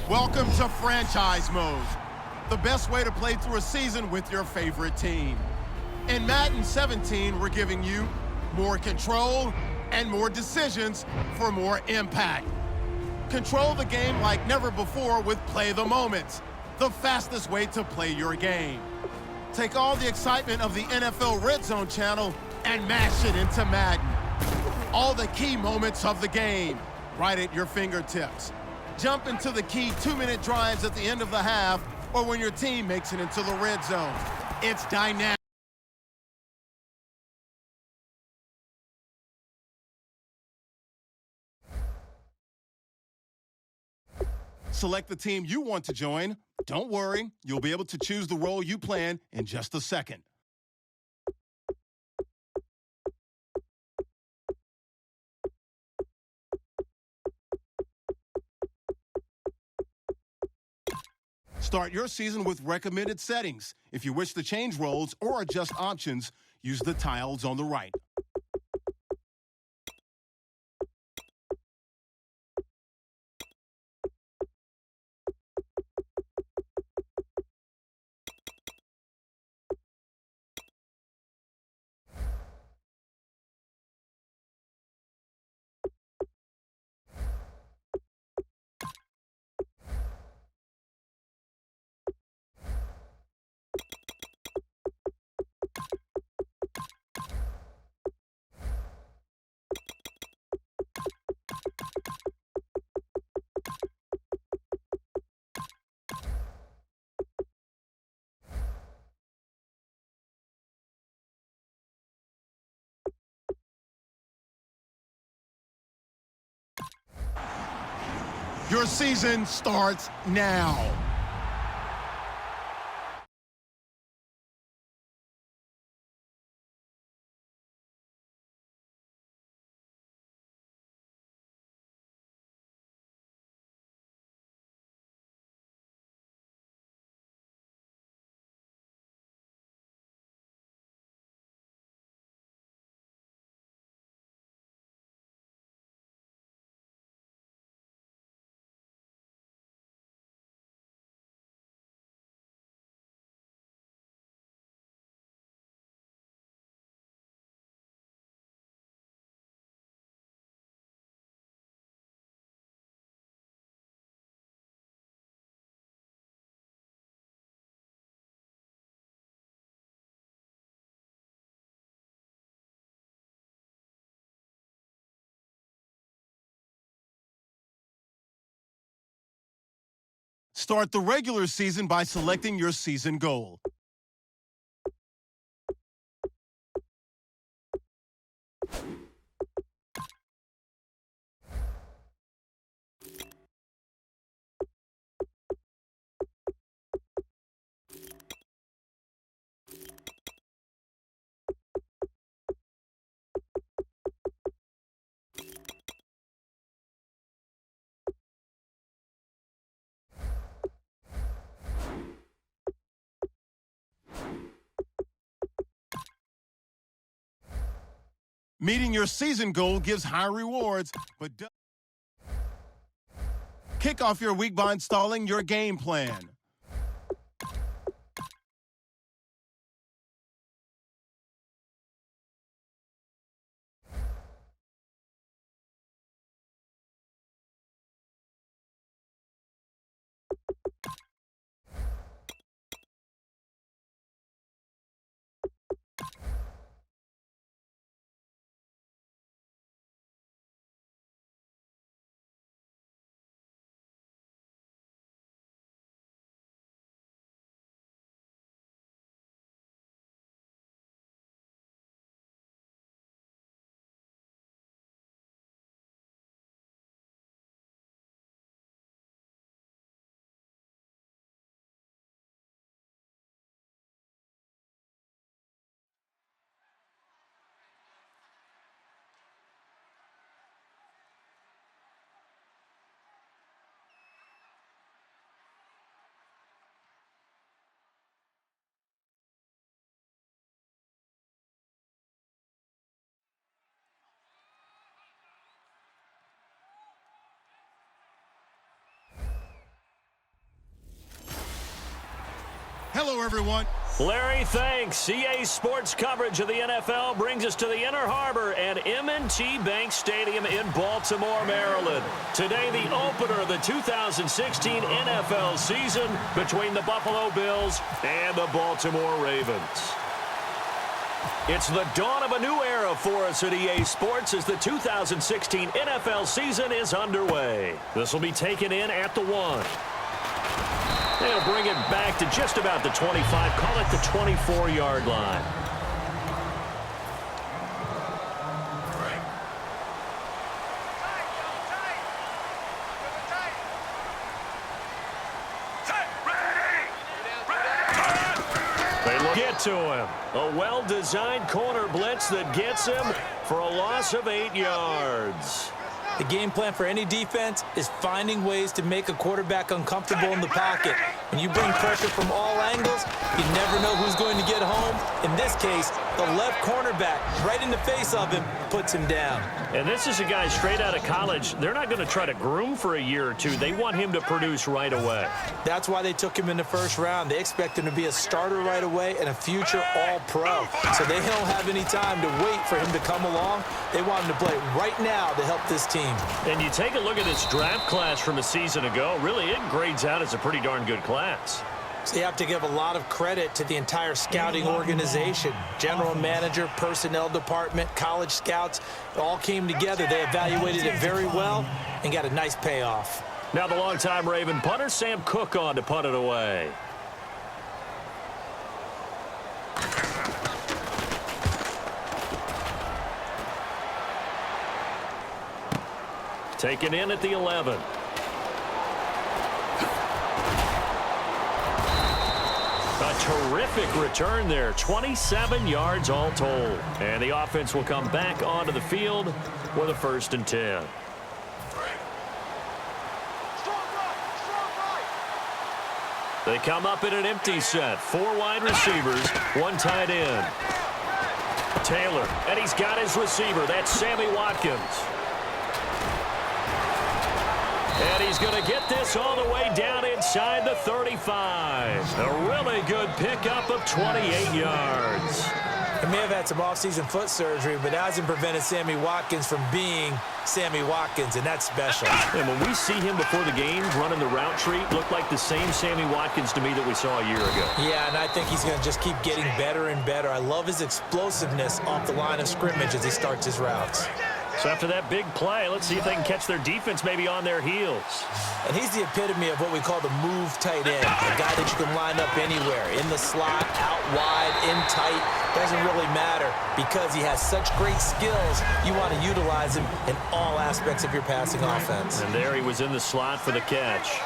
Welcome to franchise mode, the best way to play through a season with your favorite team. In Madden 17, we're giving you more control and more decisions for more impact. Control the game like never before with Play the Moments, the fastest way to play your game. Take all the excitement of the NFL Red Zone channel and mash it into Madden. All the key moments of the game, right at your fingertips. Jump into the key 2-minute drives at the end of the half or when your team makes it into the red zone. It's dynamic. Select the team you want to join. Don't worry, you'll be able to choose the role you plan in just a second. Start your season with recommended settings. If you wish to change roles or adjust options, use the tiles on the right. Your season starts now. Start the regular season by selecting your season goal. Meeting your season goal gives high rewards, but kick off your week by installing your game plan. Hello, everyone. Larry, thanks. EA Sports coverage of the NFL brings us to the Inner Harbor at M&T Bank Stadium in Baltimore, Maryland. Today, the opener of the 2016 NFL season between the Buffalo Bills and the Baltimore Ravens. It's the dawn of a new era for us at EA Sports as the 2016 NFL season is underway. This will be taken in at the 1. They'll bring it back to just about the 25, call it the 24-yard line. They get to him. A well-designed corner blitz that gets him for a loss of 8 yards. The game plan for any defense is finding ways to make a quarterback uncomfortable in the pocket. When you bring pressure from all angles, you never know who's going to get home. In this case, the left cornerback, right in the face of him, puts him down. And this is a guy straight out of college. They're not going to try to groom for a year or two. They want him to produce right away. That's why they took him in the first round. They expect him to be a starter right away and a future all-pro. So they don't have any time to wait for him to come along. They want him to play right now to help this team. And you take a look at this draft class from a season ago. Really, it grades out as a pretty darn good class. So you have to give a lot of credit to the entire scouting organization. General manager, personnel department, college scouts, it all came together. They evaluated it very well and got a nice payoff. Now the longtime Raven punter, Sam Cook, on to punt it away. Taken in at the 11. A terrific return there. 27 yards all told. And the offense will come back onto the field with a 1st and 10. They come up in an empty set. 4 wide receivers, 1 tight end. Taylor, and he's got his receiver. That's Sammy Watkins. And he's going to get this all the way down inside the 35. A really good pickup of 28 yards. He may have had some offseason foot surgery, but that hasn't prevented Sammy Watkins from being Sammy Watkins, and that's special. And when we see him before the game running the route tree, looked like the same Sammy Watkins to me that we saw a year ago. Yeah, and I think he's going to just keep getting better and better. I love his explosiveness off the line of scrimmage as he starts his routes. So after that big play, let's see if they can catch their defense maybe on their heels. And he's the epitome of what we call the move tight end, a guy that you can line up anywhere, in the slot, out wide, in tight. Doesn't really matter because he has such great skills. You want to utilize him in all aspects of your passing offense. And there he was in the slot for the catch.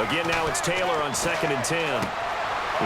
Again, now it's Taylor on 2nd and 10.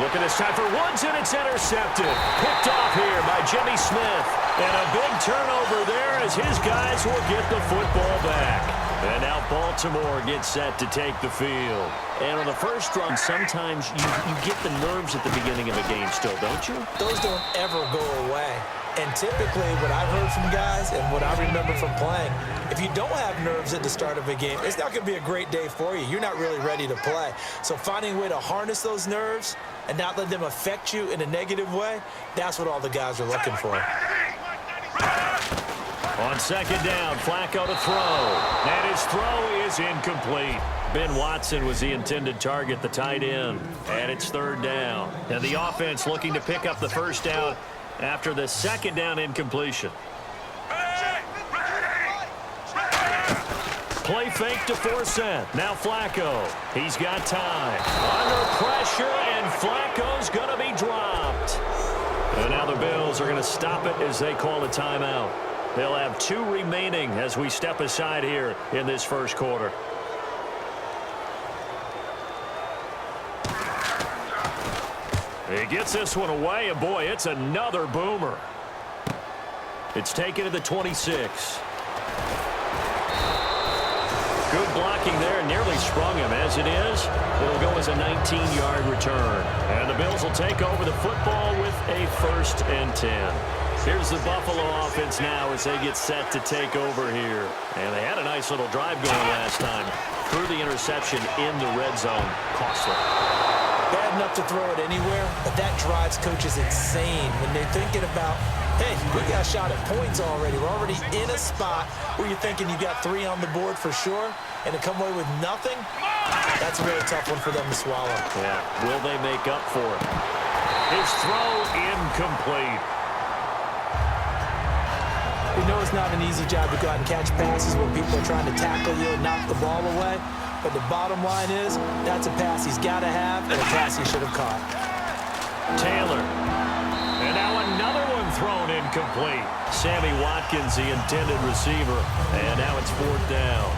Looking this time for Woods, and it's intercepted. Picked off here by Jimmy Smith. And a big turnover there as his guys will get the football back. And now Baltimore gets set to take the field. And on the first run, sometimes you get the nerves at the beginning of a game still, don't you? Those don't ever go away. And typically what I've heard from guys and what I remember from playing, if you don't have nerves at the start of a game, it's not going to be a great day for you. You're not really ready to play. So finding a way to harness those nerves and not let them affect you in a negative way, that's what all the guys are looking for. On 2nd down, Flacco to throw. And his throw is incomplete. Ben Watson was the intended target, the tight end. And it's 3rd down. And the offense looking to pick up the 1st down after the 2nd down incompletion. Play fake to force it. Now Flacco. He's got time. Under pressure, and Flacco's going to be dropped. And now the Bills are going to stop it as they call a timeout. They'll have 2 remaining as we step aside here in this first quarter. He gets this one away, and boy, it's another boomer. It's taken to the 26. Good blocking there, nearly sprung him. As it is, it'll go as a 19-yard return. And the Bills will take over the football with a 1st and 10. Here's the Buffalo offense now as they get set to take over here. And they had a nice little drive going last time. Threw the interception in the red zone. Costly. Bad enough to throw it anywhere, but that drives coaches insane when they're thinking about, hey, we got a shot at points already. We're already in a spot where you're thinking you got 3 on the board for sure, and to come away with nothing, that's a really tough one for them to swallow. Yeah, will they make up for it? His throw incomplete. We know it's not an easy job to go out and catch passes when people are trying to tackle you and knock the ball away. But the bottom line is, that's a pass he's got to have and a pass he should have caught. Taylor. And now another one thrown incomplete. Sammy Watkins, the intended receiver. And now it's 4th down.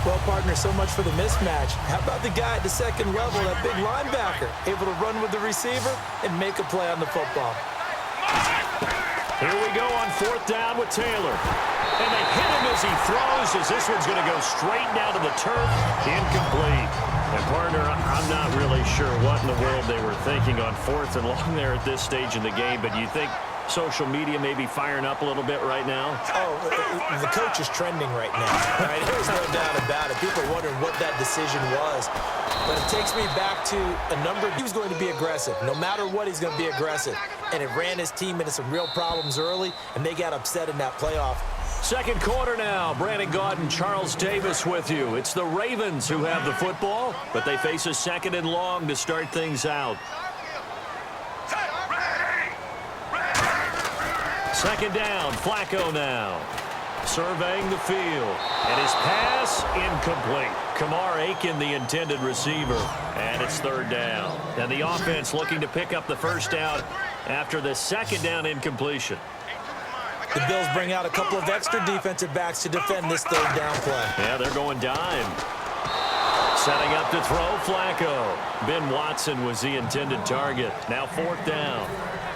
Well, partner, so much for the mismatch. How about the guy at the second level, that big linebacker, able to run with the receiver and make a play on the football? Here we go on 4th down with Taylor. And they hit him as he throws, as this one's going to go straight down to the turf. Incomplete. And, partner, I'm not really sure what in the world they were thinking on 4th and long there at this stage in the game, but you think social media may be firing up a little bit right now? Oh, the coach is trending right now, right? There's no doubt about it. People are wondering what that decision was. But it takes me back to a number. He was going to be aggressive. No matter what, he's going to be aggressive. And it ran his team into some real problems early, and they got upset in that playoff. Second quarter now. Brandon Gaudin, Charles Davis with you. It's the Ravens who have the football, but they face a 2nd and long to start things out. 2nd down, Flacco now. Surveying the field. And his pass, incomplete. Kamar Aiken, the intended receiver. And it's 3rd down. And the offense looking to pick up the first down after the 2nd down incompletion. The Bills bring out a couple of extra defensive backs to defend this 3rd down play. Yeah, they're going dime. Setting up to throw, Flacco. Ben Watson was the intended target. Now 4th down.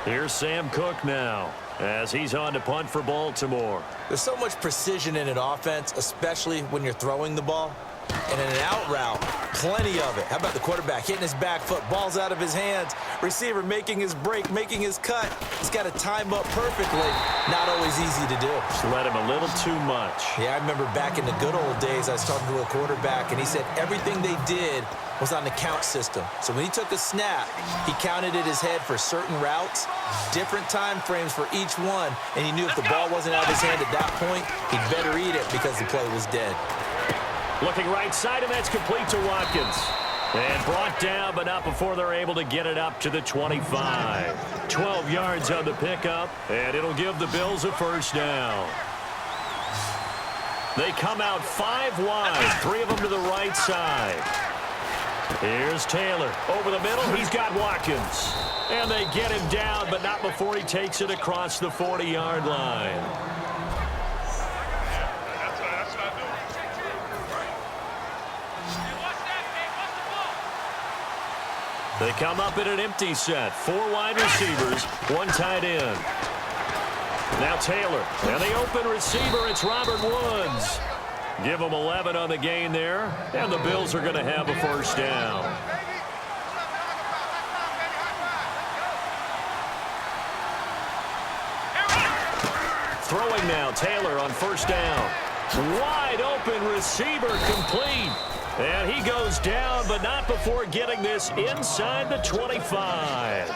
Here's Sam Cook now, as he's on to punt for Baltimore. There's so much precision in an offense, especially when you're throwing the ball. And in an out route, plenty of it. How about the quarterback hitting his back foot, ball's out of his hands, receiver making his break, making his cut. He's got to time up perfectly. Not always easy to do. Just let him a little too much. Yeah, I remember back in the good old days, I was talking to a quarterback, and he said everything they did was on the count system. So when he took a snap, he counted in his head for certain routes, different time frames for each one, and he knew if the ball wasn't out of his hand at that point, he'd better eat it because the play was dead. Looking right side, and that's complete to Watkins. And brought down, but not before they're able to get it up to the 25. 12 yards on the pickup, and it'll give the Bills a first down. They come out 5 wide, 3 of them to the right side. Here's Taylor. Over the middle, he's got Watkins. And they get him down, but not before he takes it across the 40-yard line. They come up in an empty set. 4 wide receivers, 1 tight end. Now Taylor, and the open receiver, it's Robert Woods. Give him 11 on the gain there, and the Bills are going to have a first down. Throwing now, Taylor on first down. Wide open receiver, complete. And he goes down, but not before getting this inside the 25.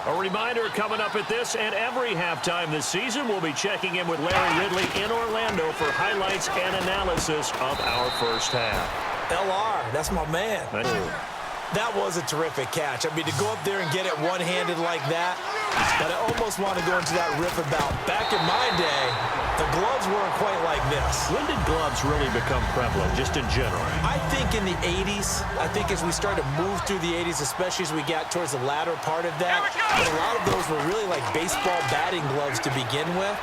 A reminder coming up at this and every halftime this season, we'll be checking in with Larry Ridley in Orlando for highlights and analysis of our first half. LR, that's my man. That was a terrific catch. I mean, to go up there and get it one-handed like that, but I almost want to go into that riff about back in my day, the gloves weren't quite like this. When did gloves really become prevalent, just in general? I think in the 80s. I think as we started to move through the 80s, especially as we got towards the latter part of that, but a lot of those were really like baseball batting gloves to begin with.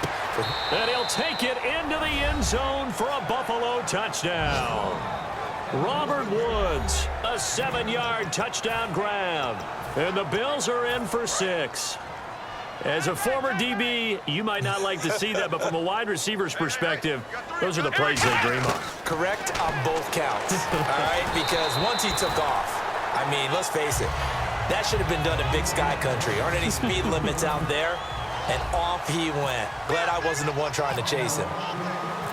And he'll take it into the end zone for a Buffalo touchdown. Robert Woods, a 7-yard touchdown grab. And the Bills are in for 6. As a former DB, you might not like to see that, but from a wide receiver's perspective, those are the plays they dream of. Correct on both counts, all right? Because once he took off, I mean, let's face it, That should have been done in Big Sky Country. Aren't any speed limits out there? And off he went. Glad I wasn't the one trying to chase him.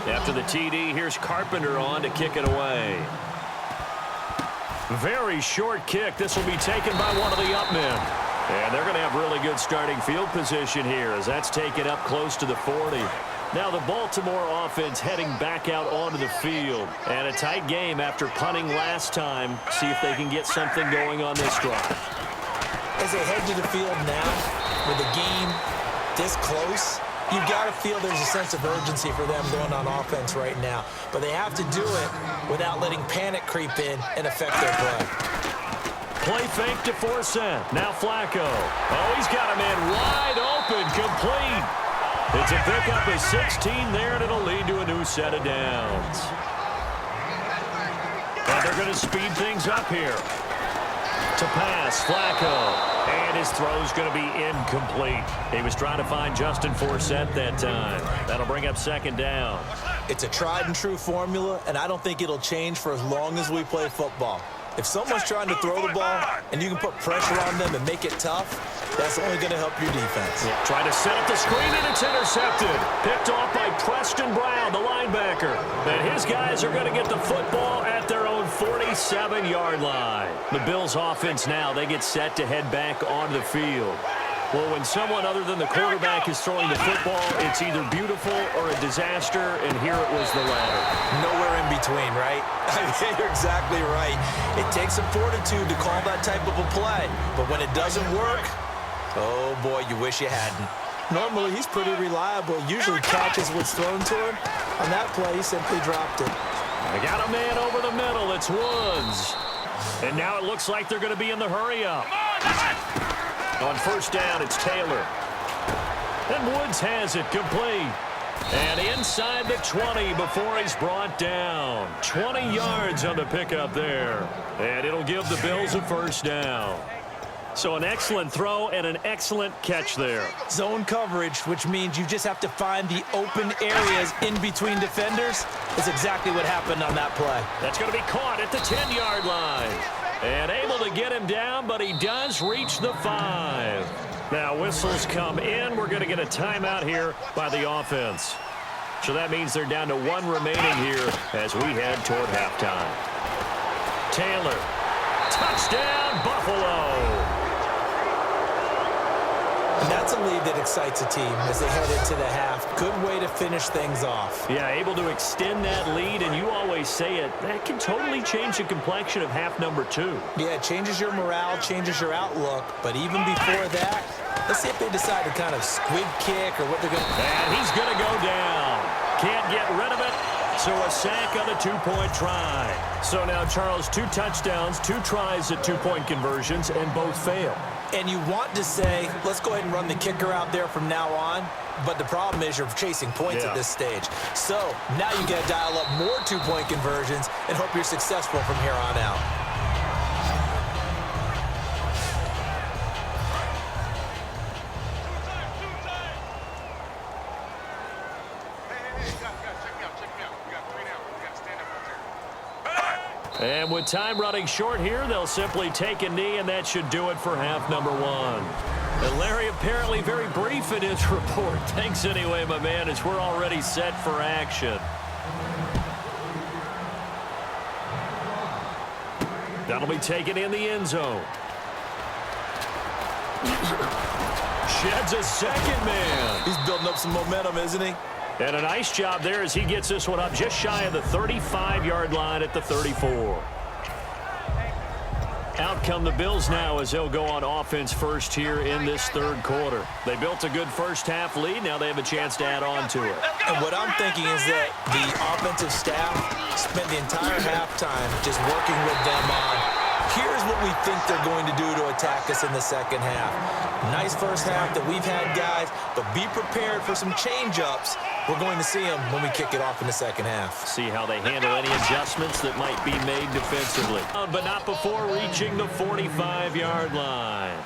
After the TD, here's Carpenter on to kick it away. Very short kick. This will be taken by one of the up men. And they're going to have really good starting field position here as that's taken up close to the 40. Now the Baltimore offense heading back out onto the field. And a tight game after punting last time. See if they can get something going on this drive. As they head to the field now, with the game this close, you've got to feel there's a sense of urgency for them going on offense right now. But they have to do it without letting panic creep in and affect their play. Play fake to Forsett. Now Flacco. Oh, he's got a man wide open, complete. It's a pickup of 16 there, and it'll lead to a new set of downs. And they're going to speed things up here. To pass, Flacco. And his throw's going to be incomplete. He was trying to find Justin Forsett that time. That'll bring up second down. It's a tried-and-true formula, and I don't think it'll change for as long as we play football. If someone's trying to throw the ball and you can put pressure on them and make it tough, that's only going to help your defense. Yeah. Trying to set up the screen, and it's intercepted. Picked off by Preston Brown, the linebacker. And his guys are going to get the football at their own 47-yard line. The Bills offense now, they get set to head back onto the field. Well, when someone other than the quarterback is throwing the football, it's either beautiful or a disaster, and here it was the latter. Nowhere in between, right? You're exactly right. It takes some fortitude to call that type of a play, but when it doesn't work, oh boy, you wish you hadn't. Normally, he's pretty reliable. Usually catches what's thrown to him. On that play, he simply dropped it. They got a man over the middle. It's Woods. And now it looks like they're going to be in the hurry-up. On first down, it's Taylor. And Woods has it complete. And inside the 20 before he's brought down. 20 yards on the pickup there. And it'll give the Bills a first down. So an excellent throw and an excellent catch there. Zone coverage, which means you just have to find the open areas in between defenders. That's exactly what happened on that play. That's going to be caught at the 10-yard line. And able to get him down, but he does reach the 5. Now whistles come in. We're going to get a timeout here by the offense. So that means they're down to 1 remaining here as we head toward halftime. Taylor. Touchdown, Buffalo. And that's a lead that excites a team as they head into the half. Good way to finish things off. Yeah, able to extend that lead, and you always say it, that can totally change the complexion of half number 2. Yeah, it changes your morale, changes your outlook. But even before that, let's see if they decide to kind of squib kick or what they're going to... And he's going to go down. Can't get rid of it. So a sack on a 2-point try. So now, Charles, 2 touchdowns, 2 tries at 2-point conversions, and both fail. And you want to say, let's go ahead and run the kicker out there from now on. But the problem is you're chasing points at this stage. So now you got to dial up more 2-point conversions and hope you're successful from here on out. And with time running short here, they'll simply take a knee, and that should do it for half number 1. And Larry apparently very brief in his report. Thanks anyway, my man, as we're already set for action. That'll be taken in the end zone. Sheds a second man. He's building up some momentum, isn't he? And a nice job there as he gets this one up just shy of the 35-yard line at the 34. Out come the Bills now as they'll go on offense first here in this third quarter. They built a good first-half lead. Now they have a chance to add on to it. And what I'm thinking is that the offensive staff spent the entire halftime just working with them on, here's what we think they're going to do to attack us in the second half. Nice first half that we've had, guys, but be prepared for some change-ups. We're going to see them when we kick it off in the second half. See how they handle any adjustments that might be made defensively. But not before reaching the 45-yard line.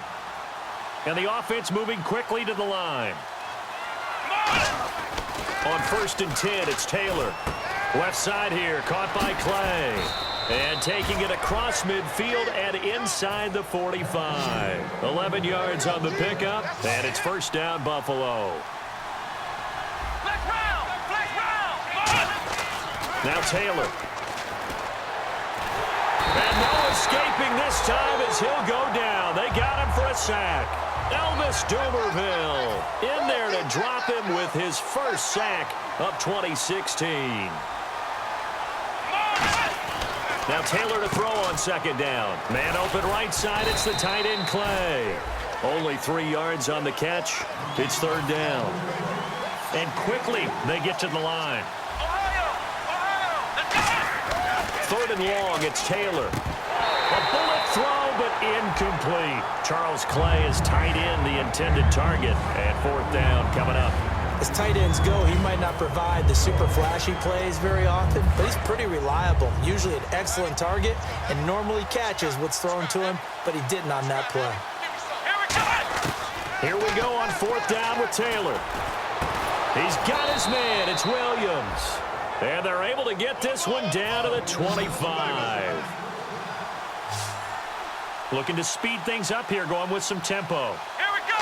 And the offense moving quickly to the line. On 1st and 10, it's Taylor. Left side here, caught by Clay. And taking it across midfield and inside the 45. 11 yards on the pickup, and it's first down, Buffalo. Now Taylor. And no escaping this time as he'll go down. They got him for a sack. Elvis Dumerville in there to drop him with his first sack of 2016. Now Taylor to throw on second down. Man open right side. It's the tight end Clay. Only 3 yards on the catch. It's third down. And quickly they get to the line. Third and long. It's Taylor. A bullet throw, but incomplete. Charles Clay is tight end, the intended target. And fourth down coming up. As tight ends go, he might not provide the super flashy plays very often, but he's pretty reliable. Usually an excellent target and normally catches what's thrown to him, but he didn't on that play. Here we go on fourth down with Taylor. He's got his man. It's Williams. And they're able to get this one down to the 25. Looking to speed things up here, going with some tempo. Here we go.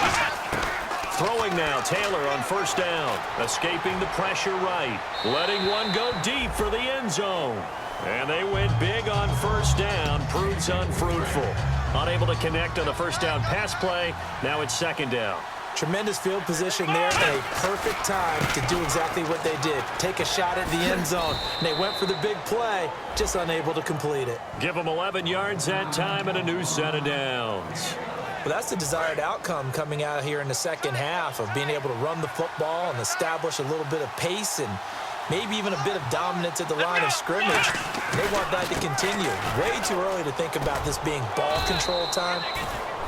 Throwing now, Taylor on first down. Escaping the pressure right. Letting one go deep for the end zone. And they went big on first down. Proves unfruitful. Unable to connect on the first down pass play. Now it's second down. Tremendous field position there and a perfect time to do exactly what they did. Take a shot at the end zone. And they went for the big play, just unable to complete it. Give them 11 yards that time and a new set of downs. Well, that's the desired outcome coming out here in the second half of being able to run the football and establish a little bit of pace and maybe even a bit of dominance at the line of scrimmage. They want that to continue. Way too early to think about this being ball control time.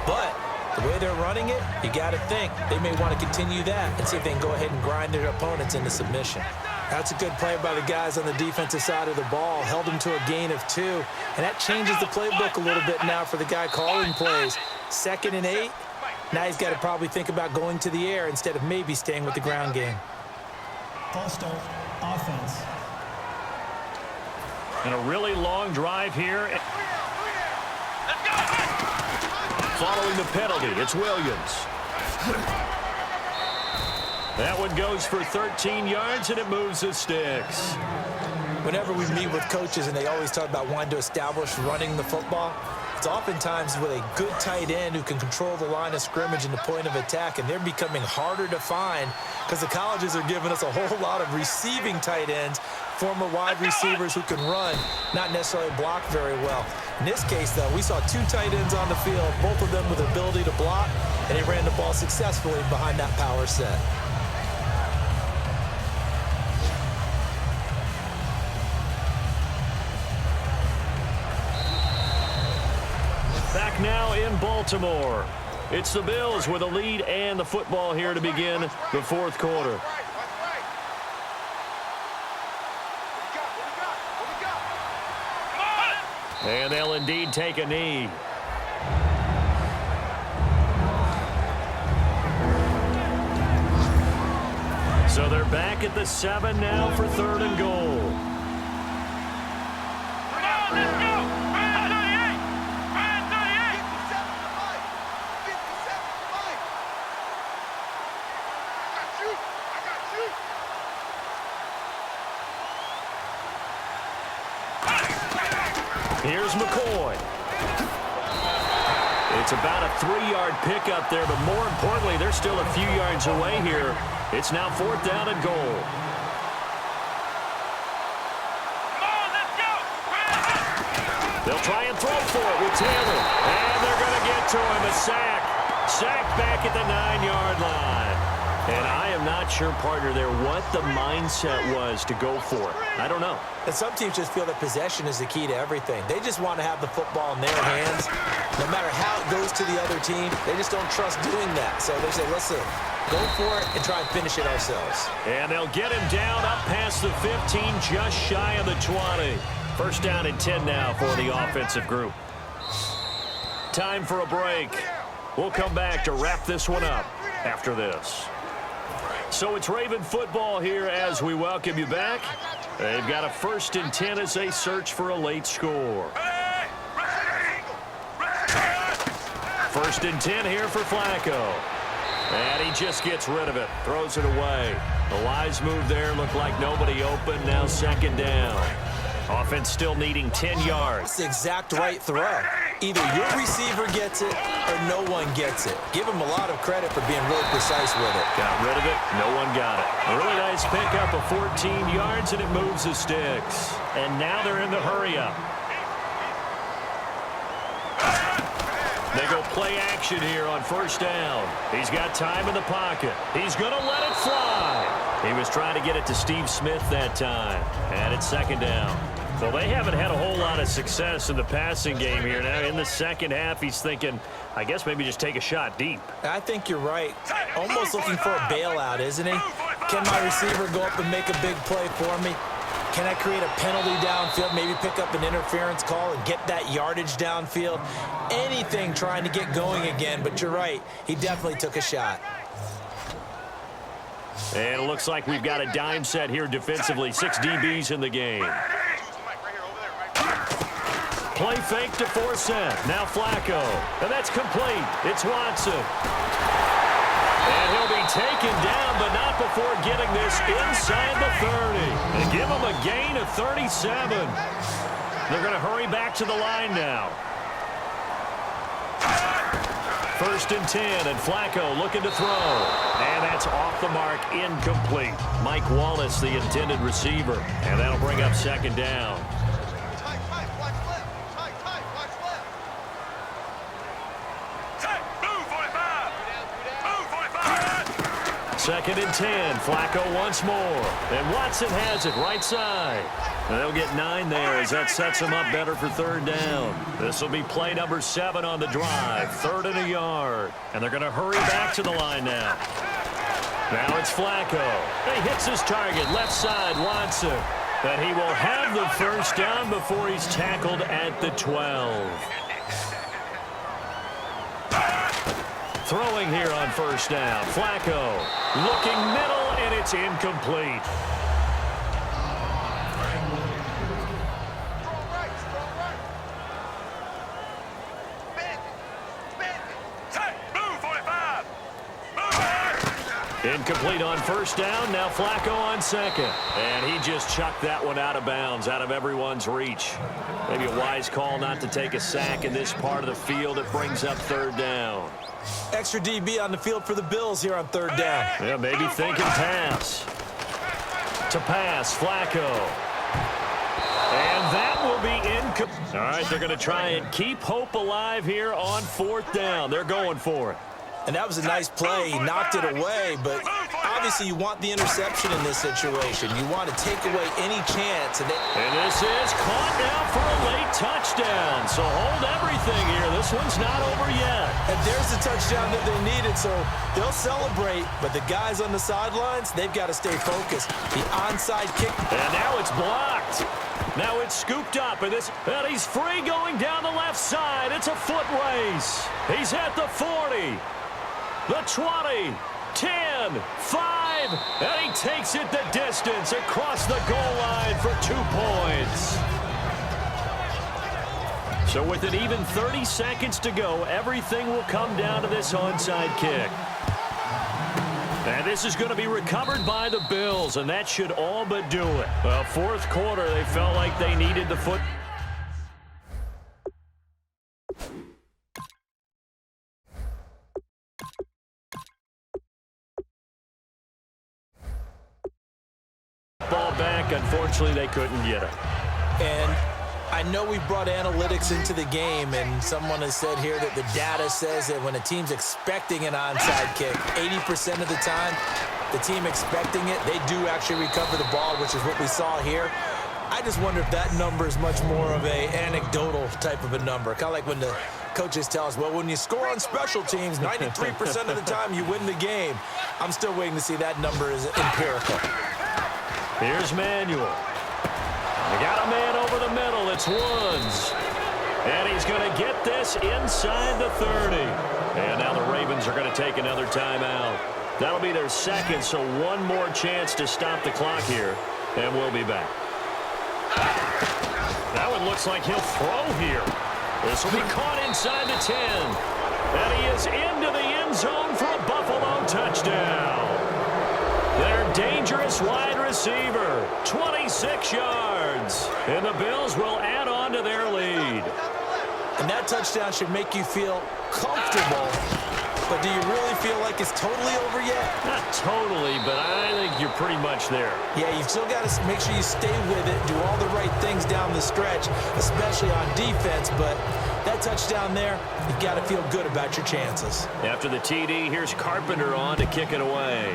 But the way they're running it, you got to think they may want to continue that and see if they can go ahead and grind their opponents into submission. That's a good play by the guys on the defensive side of the ball. Held them to a gain of 2. And that changes the playbook a little bit now for the guy calling plays. 2nd and 8. Now he's got to probably think about going to the air instead of maybe staying with the ground game. False start, offense. And a really long drive here. Following the penalty, it's Williams. That one goes for 13 yards, and it moves the sticks. Whenever we meet with coaches and they always talk about wanting to establish running the football, it's oftentimes with a good tight end who can control the line of scrimmage and the point of attack, and they're becoming harder to find because the colleges are giving us a whole lot of receiving tight ends, former wide receivers who can run, not necessarily block very well. In this case, though, we saw 2 tight ends on the field, both of them with the ability to block, and they ran the ball successfully behind that power set. Back now in Baltimore. It's the Bills with a lead and the football here to begin the fourth quarter. And they'll indeed take a knee. So they're back at the 7 now for 3rd and goal. Here's McCoy. It's about a 3-yard pickup there, but more importantly, they're still a few yards away here. It's now 4th down and goal. They'll try and throw for it with Taylor. And they're going to get to him. A sack. Sack back at the 9-yard line. And I am not sure, partner, there what the mindset was to go for it. I don't know. And some teams just feel that possession is the key to everything. They just want to have the football in their hands. No matter how it goes to the other team, they just don't trust doing that. So they say, listen, go for it and try and finish it ourselves. And they'll get him down up past the 15, just shy of the 20. First down and 10 now for the offensive group. Time for a break. We'll come back to wrap this one up after this. So it's Raven football here as we welcome you back. They've got a 1st and 10 as they search for a late score. 1st and 10 here for Flacco. And he just gets rid of it, throws it away. The wise move there, looked like nobody open, now 2nd down. Offense still needing 10 yards. It's the exact right throw. Either your receiver gets it or no one gets it. Give him a lot of credit for being really precise with it. Got rid of it, no one got it. A really nice pickup of 14 yards, and it moves the sticks. And now they're in the hurry-up. They go play action here on 1st down. He's got time in the pocket. He's going to let it fly. He was trying to get it to Steve Smith that time. And it's 2nd down. Well, they haven't had a whole lot of success in the passing game here. Now, in the second half, he's thinking, I guess maybe just take a shot deep. I think you're right. Almost looking for a bailout, isn't he? Can my receiver go up and make a big play for me? Can I create a penalty downfield, maybe pick up an interference call and get that yardage downfield? Anything trying to get going again, but you're right. He definitely took a shot. And it looks like we've got a dime set here defensively. 6 DBs in the game. Play fake to force it. Now Flacco. And that's complete. It's Watson. And he'll be taken down, but not before getting this inside the 30. And give him a gain of 37. They're going to hurry back to the line now. 1st and 10, and Flacco looking to throw. And that's off the mark, incomplete. Mike Wallace, the intended receiver. And that'll bring up 2nd down. 2nd and 10. Flacco once more. And Watson has it right side. And they'll get 9 there as that sets them up better for 3rd down. This will be play number 7 on the drive. 3rd and a yard. And they're going to hurry back to the line now. Now it's Flacco. He hits his target. Left side, Watson. And he will have the 1st down before he's tackled at the 12. Throwing here on 1st down. Flacco looking middle, and it's incomplete. Incomplete on 1st down. Now Flacco on 2nd. And he just chucked that one out of bounds, out of everyone's reach. Maybe a wise call not to take a sack in this part of the field. It brings up 3rd down. Extra DB on the field for the Bills here on 3rd down. Yeah, maybe thinking pass. To pass, Flacco. And that will be incomplete. All right, they're going to try and keep hope alive here on 4th down. They're going for it. And that was a nice play. He knocked it away, but obviously you want the interception in this situation. You want to take away any chance. And this is caught now for a late touchdown. So hold everything here. This one's not over yet. And there's the touchdown that they needed, so they'll celebrate. But the guys on the sidelines, they've got to stay focused. The onside kick. And now it's blocked. Now it's scooped up, and he's free going down the left side. It's a foot race. He's at the 40. The 20, 10, 5, and he takes it the distance across the goal line for 2 points. So with an even 30 seconds to go, everything will come down to this onside kick. And this is going to be recovered by the Bills, and that should all but do it. Well, 4th quarter, they felt like they needed the football back. Unfortunately, they couldn't get it. And I know we brought analytics into the game, and someone has said here that the data says that when a team's expecting an onside kick, 80% of the time, the team expecting it, they do actually recover the ball, which is what we saw here. I just wonder if that number is much more of a anecdotal type of a number. Kind of like when the coaches tell us, well, when you score on special teams, 93% of the time you win the game. I'm still waiting to see that number is empirical. Here's Manuel. They got a man over the middle. It's Woods. And he's going to get this inside the 30. And now the Ravens are going to take another timeout. That'll be their second, so one more chance to stop the clock here, and we'll be back. That one looks like he'll throw here. This will be caught inside the 10. And he is into the end zone for a Buffalo touchdown. Their dangerous wide receiver, 26 yards. And the Bills will add on to their lead. And that touchdown should make you feel comfortable. But do you really feel like it's totally over yet? Not totally, but I think you're pretty much there. Yeah, you've still got to make sure you stay with it, do all the right things down the stretch, especially on defense. But that touchdown there, you've got to feel good about your chances. After the TD, here's Carpenter on to kick it away.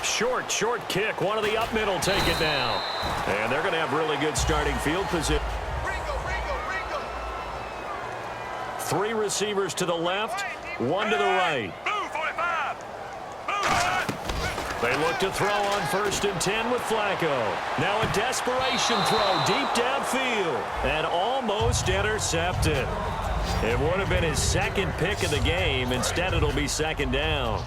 Short kick. One of the up middle take it down. And they're going to have really good starting field position. Three receivers to the left, one to the right. They look to throw on 1st and 10 with Flacco. Now a desperation throw deep downfield and almost intercepted. It would have been his second pick of the game. Instead, it'll be 2nd down.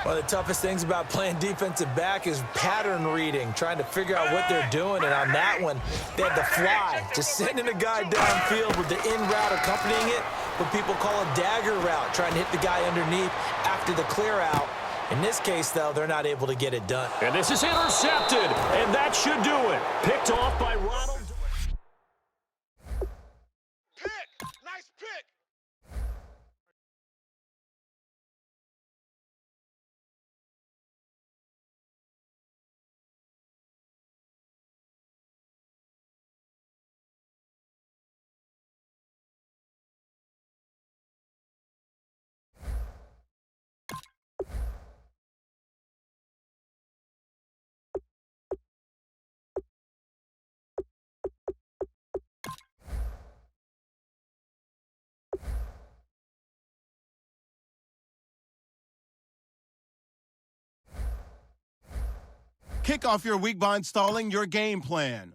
One of the toughest things about playing defensive back is pattern reading, trying to figure out what they're doing. And on that one, they had the fly, just sending a guy downfield with the in route accompanying it, what people call a dagger route, trying to hit the guy underneath after the clear out. In this case, though, they're not able to get it done. And this is intercepted, and that should do it. Picked off by Ronald. Nice pick. Kick off your week by installing your game plan.